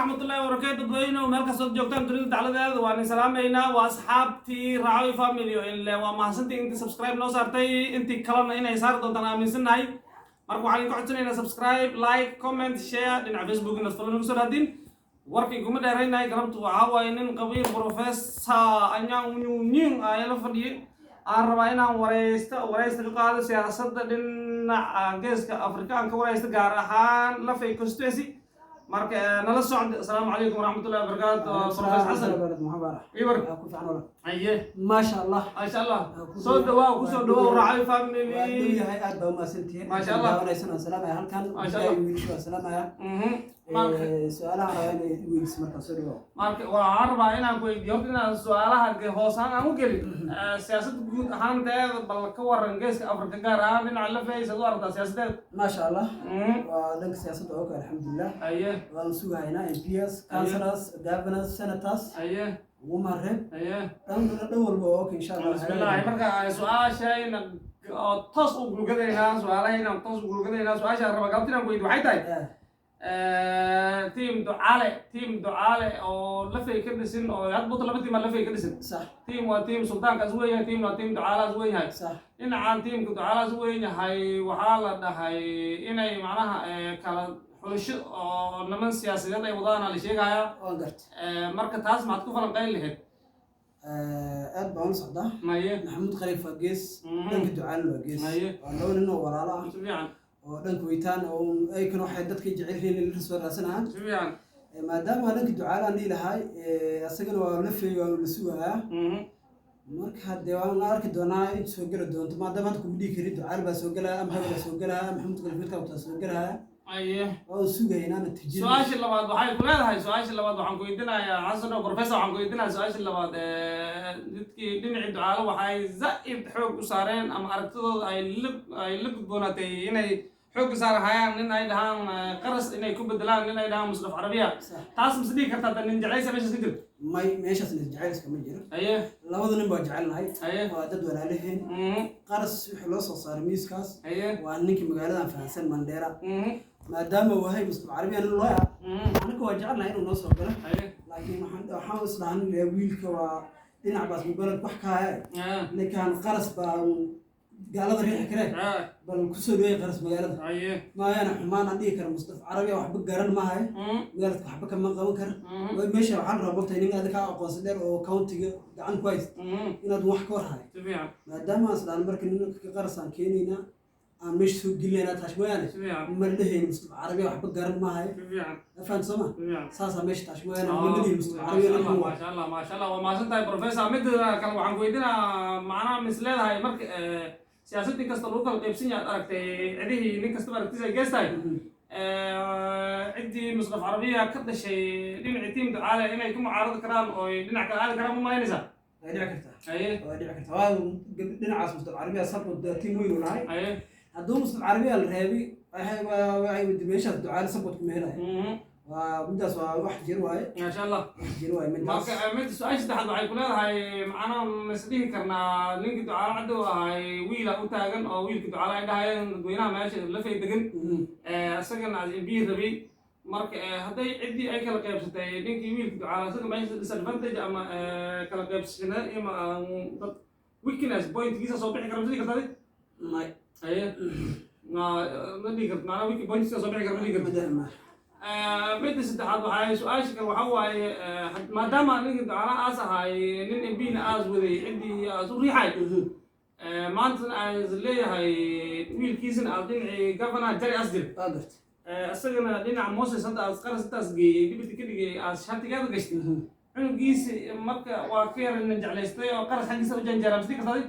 ورحمة الله وبركاته دوينه ومالك صوت جوكتان تريد على ذلك وأنا سلامينا وأصحابتي راعي فاميليو إلا وما حسنتي أنت سبسكرايب لو صارتي أنت كلامنا إنا يسار دون أنا من سنة هاي مركو حالين كحتنا إنا سبسكرايب لايك كومنت شير دين فيسبوك إنا تفضلوا نقصر هادين وركي كم دارين هاي قربت وعوا إنن قبيل بروفيسور أنيا ونيون أيلا فدي أربعين ورئيس القادة سياسة دين جيس كأفريقيا أنك ورئيس جارحان لفي كونستيسي مارك نلا السعد السلام عليكم ورحمة الله وبركاته بروفيسور حسن بلد محمد إيور كيف عنولا أيه ما شاء الله ما شاء الله صوت دواء وصوت دواء وراعي فاميلي الدنيا هاي أربعة وما سنتين ما شاء الله وليسنا سلامة هل كان ما شاء الله ويشوا سلامة مارك سؤالها يعني ويس مركز سوري مارك وعربة هنا كوي يوردنا سؤالها هوسان أنا قلي سياسة جود هان ده بالكور رنجس أفريقيا جاران من على في سدوار ده سياسة ما شاء الله ودنك سياسة أوكا الحمد لله أيه ونسوق هنا MPS كانسلرز جافنرز سنتاس أيه ومرة أيه دول بوك إن شاء الله بسم الله مركا سؤال شيء تصل بلوكدينا سؤالين تصل بلوكدينا سؤال شيء ربع قلتنا كوي وحيتاي تيم دعالة أو لفي كدسين أو يضبط لبتي ما لفي كدسين صح تيم وتيم سلطان كزوية تيم دعالة زوية هاي صح إن عن تيم دعالة زوية هاي وحالة ده هاي إن معناها كلا حلش نمن سياسيات أي وضعنا لشيء هاي وقرت مركز تاس ما تكون فلان قايل لهاد أد بعون صعدة ما هي محمود خليفة قيس دنك دعالة قيس ما هي ولو إنه ورالا سبيعا ودنك ويتان أو أي كانوا حدتك يجعلين الرسول راسنا سبيعا ما دام هذاك الدعاء عندي لهاي أسجل ولفي ولسوها marka deewaan arki doonaa in soo gali doonto maadaama aad ku dhigi karid ducaal baa soo galaa ama habla soo galaa maxamed qalbiidka uu soo galaa aye oo suugayna natiijada su'aasha labaad waxay ku leedahay su'aasha labaad waxaan ku weydiinayaa xasan oo professor waxaan ku weydiinayaa su'aasha labaad dadkii dhinaca ducaal waxay zaid xoog u saareen ama aragtidooda ay la gudboonatay inay xoog saar hayaan in ay dhahaan qaras inay ku bedelaan in ay dhahaan musdaf carabiya taas misdii kartaa nin jacaysa meesha ka jirto may meeshaas nin jacayl kama jiro aye labada nin baa jecelnahay aye waa dad walaalaheen qaras wixii loo soo saaray miiskaas aye waa ninkii magaaladan fahansan Mandera maadaama uu yahay musdaf carabiya nin loo yaa anaga waa jecelnahay inuu noo soo galo laakiin waxaan islaan wiilka waa dhinac baas mubalad wax ka hay ninkan qaras baa قالوا ريح كره بل كسر ويا قرص مقالة ما أنا حمان عندي كر مصطفى عربي وحب قرن ما هاي قالت حب كم قام كر ومشي عن ربط هني هذا كا قاصدر أو كاونتي عن كويس هنا دوح كور هاي ما دام أصلا برك إنه قرص عن كينينا عن مش سوق جلينا تشوي يعني مرده مصطفى عربي وحب قرن ما هاي أفهم سما ساسا مش تشوي أنا مرده مصطفى عربي ما شاء الله ما شاء الله وما شاء الله بروفيسور مد كانوا عن كويدنا معنا مثل هاي مرك سياستي كاستلوكا القيبسية أركتي عديه لين كاستبر أركتي جاستاي عدي مصرف عربية كذا شيء لين عتيم دعالة هنا يكون معارض كلام أو لين عكال كلام ما ينزع هذه عكرتها أيه هذه عكرتها لين عاصمة مصرف عربية صبت تيم وين ولاي أيه هذول مصرف عربية الرهيبي هاي ودمشق الدعالة صبت كمهلا وبدأ واحد جرواي ما شاء الله جرواي من ما كملت سؤال شد حد وعي كلها هاي معنا مسديه كرنا لينك دعاء عنده هاي ويلا وتاجن أو ويل كدعاء عنده هاي دوينا ماشي لفي دقن سجن عز بيه ربي مرك هذي عدي أي كلا قيب ستة لينك ويل كدعاء سجن ماشي disadvantage أما كلا قيب سنة إما weakness point كيسة صوبي كرم زي كذا ما أيه ما ندي كرت معنا weak point كيسة صوبي كرم زي كذا بدي سدحات وحاي سؤال شكل وحواي ما دام نيجي دعاء هاي نين بين وذي عندي زوري هاي ما أنت زلي هاي ويل كيسن أردين قفنا جري أصدر قدرت أصدقنا لين عم موسى سنت أذكر ستة سجي دي بتكلي شهادتي كذا قشت إنه قيس مركا وكير إن جعلستي وقرص حق سوى جنجرة بس كذا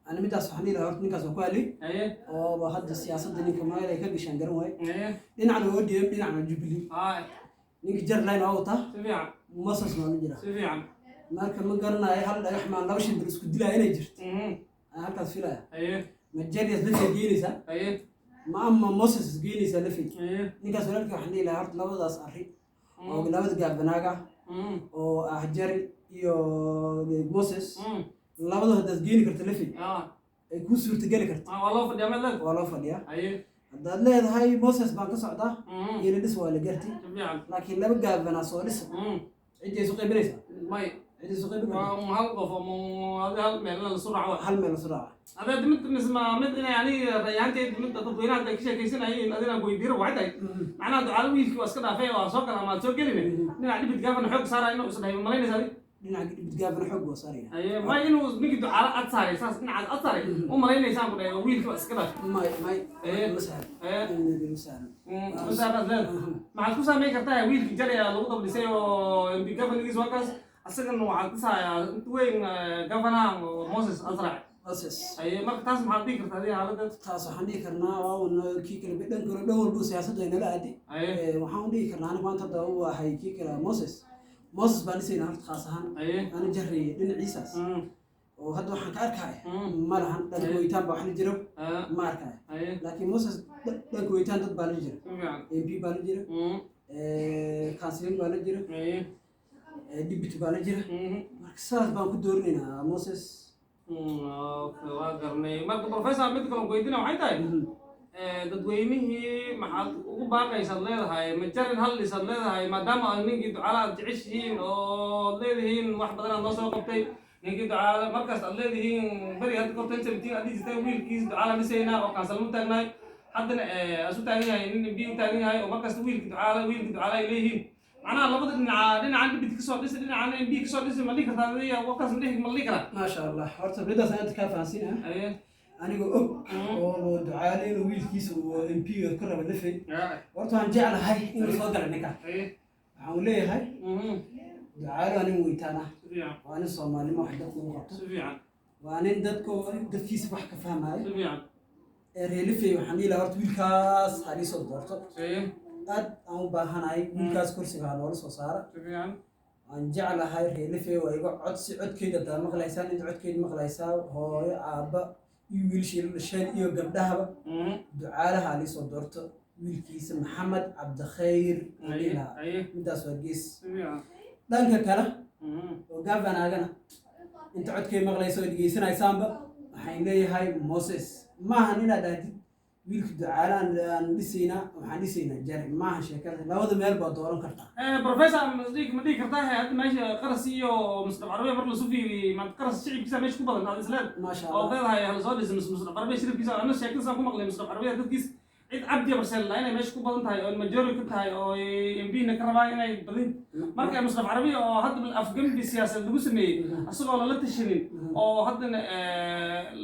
أنا متى صحني لهرت نكاس وقالي أيه أو بهذا السياسة دني كمان لا يكاد بيشان قروي أيه لين على ودي لين على جبلي نيجي جر لاين أوطا سبيعا مصص ما نجرا سبيعا ما كمان قرنا أي حال يحمل لوش يدرس كدلا هنا جرت أنا كاس فيلا أيه مجال يزلف جيني سا أيه ما أما مصص جيني سلفي أيه نكاس ولك حني لهرت لو ذا صحي أو لو ذا بناقة أو أحجري يو مصص لو ذا تسجيني كرتلفي كوسور تجاري كرت والله فدي عمل والله فدي أيه هذا هاي موسس بانك صعدة يلا دس ولا قرتي لكن لا بقى بنا صورس عندي سوق بليس ماي عندي سوق بليس ما هالقف هذا هالميل السرعة هل من الصراع هذا دمت نسمع مد يعني ريانتي دمت تطويرات كيشة كيسنا هي الذين قويدير وعدي معناه دعاء ويلك واسكت فيه واسوق أنا ما تسوق لي من عندي بتجافن حق صار إنه صدق ملاين هذه دينا بتقابل حق وصاري أيه ما إنه نيجي دعاء أتصاري أساس إن على أتصاري وملاين يسام كده ويلك واسكت ما مسهل مسهل مسهل لا مع الكوسة ما يكرتها ويلك جري لو طب لسه بيجافن يجي سواكس أصلا إنه على الكوسة وين جافنا موسس أزرع أساس أي مرة تاسم حدي كرت هذه حالة taas waxaan dhihi karnaa waa kii kale dhanka dhan walba siyaasadda ay nala aadi waxaan dhihi karnaa aniga maanta hadda uu ahay kii kale Moses baan isayna horta khaas ahaan ana jarriye dhinaciisaas oo hadda waxaan ka arkay ma lahan dhanka weytaan baa wax la jiro ma arkay laakiin Moses dhanka weytaan dad baa la jiro MP baa la jiro councilor baa la jiro deputy baa la jiro marka saas baan ku doorinaynaa Moses وقرني ما بروفيسور ميد كلام قيدنا وحيد هاي dadweynihii maxaad ugu baaqaysaad leedahay ma jarin hal isad leedahay maadaama ninkii ducaala aad jeceshihiin oo leedihiin wax badan aad noo soo qabtay ninkii ducaala markaas aad leedihiin beri hadda kortan sabtiin aad dhiisatay wiilkiis ducaala dhisaynaa oo kaasal mu taagnaay haddana asu taagan yahay nin bi u taagan yahay oo markaas wiilkii ducaala ay leeyihiin macnaha labada dhinacan dhibid kasoo dhisa dhinacan mb kasoo dhisa ma dhihi kartaa adiga waqtaas ma dhihi karaa maasha allah horta bridaas aad ka fahansiina anigoo og oo ducaale inuu wiilkiisa uu MP ka raba lafay horta waan jeclahay inuu soo galo ninka waxaan u leeyahay ducaale anigu weytaana waa nin Soomaalimo wax dadku u qabto waa nin dadkiisa wax ka fahmaayo reelifay waxaan ilaa horta wiilkaas hali soo doorto aad aan u baahanahay wiilkaas kursiga loola soo saaro aan jeclahay reelifay waa iga codkeeda daa maqlaysaan inta codkeeda maqlaysaa hooyo aabba iyo wiilshii dhasheen iyo gabdhahaba ducaalaha ali soo doorto wiilkiisa Maxamed Cabdikhayr Aliila midaas waa gees dhanka kale oo gaabanaagana inta codkeeda maqlayso oo dhageysanaysaanba waxaan leeyahay Moses maaha inaad aadid wiilka ducaalaan aan dhisaynaa waxaan dhisaynaa jari maaha sheekada labada meel baa dooran kartaa بروفيسور ما دي كرتها هاد ماشي قرصي ومصطفى عربيه برضه سوفي ما قرص شعب كيسا ماشي كوبا هذا الاسلام ما شاء او الله هاي هل زود مصطفى عربيه شرب كيسا انا شاكل سان كوما قلي مصطفى عربيه دد كيس عيد عبد برسل انا ماشي كوبا انتهي او الماجوري كنتهي او ام بي نكربا اني بدين marka مصطفى عربيه oo hadda bil afgan bi siyaasad lagu sameeyay asagoo la tashanin oo hadana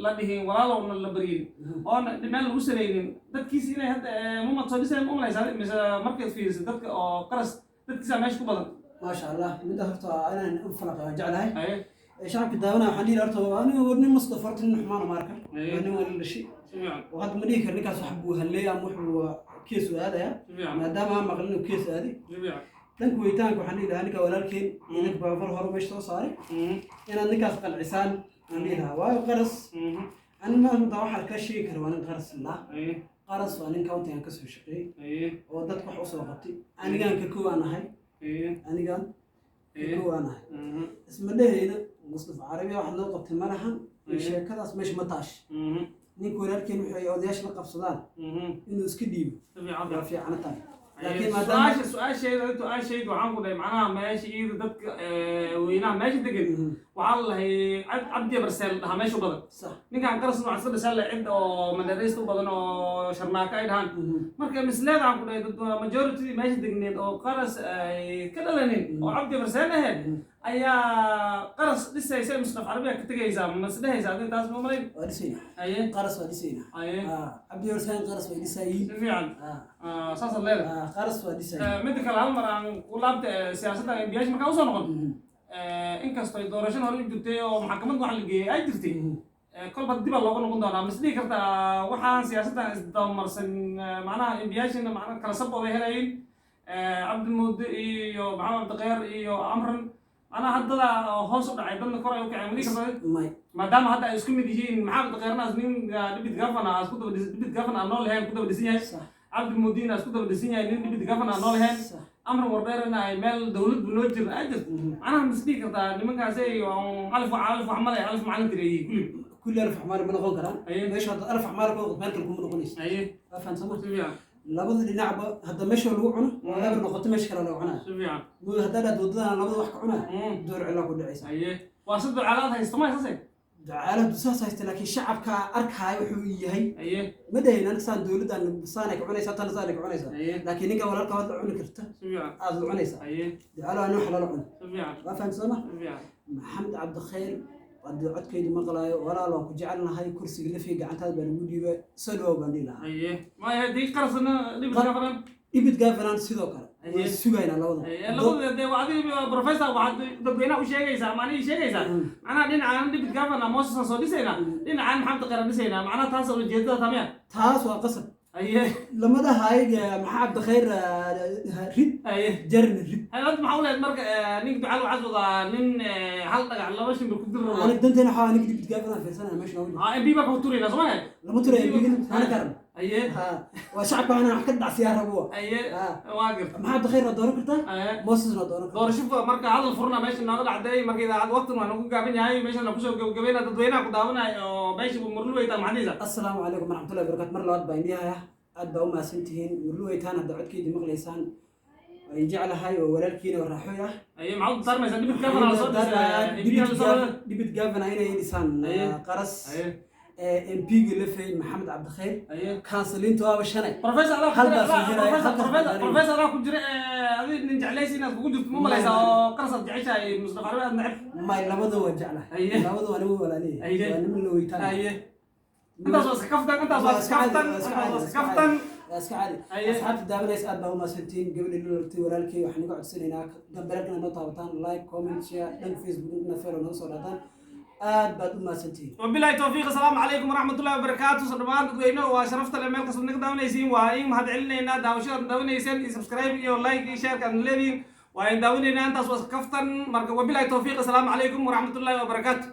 la dhihin walaalo la bariin oo dhimaan lagu sameeyay dadkiisa inay hadda muma soo dhisay mumlaysaa markay fiirsan dadka oo qaras dadkiisa meesha ku badan ما شاء الله من ده هرتا أنا أفلق جعلها شعب داونا حنين هرتا أنا ورني مصطفى هرتا نحمان ماركر أنا ولا شيء وهذا مليك اللي كان صاحبه هاللي أموح كيس هذا ما دام ما قلنا كيس هذه لأن كويتانك وحنين هنيك ولكن إنك بافر هرب مش صاري أنا إنك أثقل عسان عندنا وقرص أنا ما متوحر كشيء كروان قرص لا قرص وأنا كونتي أنكسر شقي ودتك وحوصل وقتي أنا كان ككو أنا هاي أنا كان ككو أنا هاي اسم الله هنا مصطفى عربي واحد لو قبت مرحا الشيء كذا مش مطاش نيكو لكن يوديش لقب صدان إنه سكديب في عنا تاني لكن ما دام سؤال شيء وعم قول معناها ماشي إذا دك وينام ماشي دقيق والله عبد برسل ها ماشي بدل صح نيجان قرص مع سبب سال عند أو مدرسة بدل أو شرماكة إيران مركب مثل هذا عم قول دك ماجورتي ماشي دقيق أو قرص كذا لين أو عبد برسل هاد أيا قرص لسه يصير مصطفى عربية كتجي إزام مسده إزام أنت اسمه مريض وديسينا أيه قرص وديسينا أيه عبد برسل قرص وديسينا فعلا أساس الليلة قرص وديسينا مدك العالم عن ولابت سياسة بياش ما كوصل نقول إنك استوي دورشان هري جبتي ومحكمة واحد اللي أي جبتي كل بدي بالله نقول دورنا مسدي كرتا وحان سياسة إصدام سن معناها بياش إن معناها كلا سبب وهلاين عبد المودي ومحمد الدقير وعمرن أنا هذا هوس عيدنا كرة يوكي عملي كذا ما دام هذا يسكن مديجين محمد الدقير ناس مين نبيت جافنا أسكت نبيت جافنا نول هين كده بديسينه عبد المودي ناس كده بديسينه نبيت جافنا نول هين أمر وردنا إيميل دولة بنوجر أجد أنا مسبيك كذا لمن كذا ألف عمل ألف معلم تري كل ألف عمال من غون كلام إيش هذا ألف عمال كده مالك الكم من غونيس أيه أفهم سمع تبيع labada dhinacba hadda meesha lagu cuno waa eber noqoto meesha kale lagu cunaa si fiican muu haddaad aad wadadana labada wax ka cunaa door cilaa ku dhacaysa haye waa saddex calaad haysto ma haysase ducaaladu saas haysta laakiin shacabka arkaayo wuxuu yahay haye ma dhahayn aniga saan dowladdan saanay ka cunaysaa tan saanay ka cunaysaa haye laakiin ninka walaalka waad la cuni karta si fiican aad la cunaysaa haye ducaalo aan wax lala cuno si fiican waa fahamsana si fiican maxamed cabdikhayr haddii codkaydu maqlaayo walaal waan ku jecelnahay kursiga lafii gacantaada baa lagu dhiiba soo dhawow baan dhihi lahaa haye maya dii qarasana dhibka qaran ibid gafanaan sidoo kale way sugaynaa labada dee adiga professor waxaad dadweynaha u sheegaysaa macnihii sheegaysaa macnaha dhinacaan dhibid gafana moosasaan soo dhisaynaa dhinacaan maxamed qaran dhisaynaa macnaha taas ujeedada tamiya taas waa qasab haye lamada hayga maxaa cabdikhayr rid haye jarni rid hadda maxaa u lehed marka ninka ducaal waxaad wadaa nin hal dhagax laba shimbir ku diri rabo aniga danteena waxaa aniga ibid gafanaan fiirsanaya meesha noogu jiro mb baa ku turayna soo mahe lama tura mbigin ana karan haye waa shacabka anaa wax ka dhacsiyaa rabo haye waa garta maxaa cabdikhayr waa dooran kartaa moosesna waa dooran kartaa doorasho marka hadal furna meesha nooga dhacday marka idaacad waqtin waa nagu gaaban yahay meeshana kusoo gabagabayna dadweynaha ku daawanaya oo meesha murluweyta maxadiisa assalaamu calaykum waraxmatullahi wabarakatu mar labaad baa indhihaya aad baa u mahadsantihiin murluweytaan hadda codkeydii maqlaysaan waan jeclahay oo walaalkiina oo raaxoy ah aye maxaad u tarmaysaa dhibid gafana la soo dhisay dhibid gafana inay dhisaan qaras MP-ga lafay maxamed cabdikhayr kansaliinta waaba shanay professor ku jira adi nin jeclaysi inaad kugu jirto ma malaysaa oo qarasaad jeceshahay mustafa arbe aad neceb may labada waa jeclahay labada waa nima walaalihi waa nima la weytaan intaas waa iska kaftan intaas waa iska kaftan waa iska cadi asxaabta daawanaysa aad baa u mahadsantihiin gabadhi lolortay walaalkay waxaan naga codsanaynaa gambaragana noo taabataan like comment share dhan facebook ina felo naga soo dhaataan aad baad u mahadsantihiin wabilahi tawfiiq assalaamu calaykum waraxmatullahi wabarakaatu soo dhamaan dadweyne waa sharafta le meel kastoo naga daawanaysiin waa in mahad celinaynaa daawashadaad daawanayseen iyo subscribe iyo like iyo share kaad leediin waa in daawanaynaa intaas waa kaftan marka wabilahi tawfiiq assalaamu calaykum waraxmatullahi wabarakaatu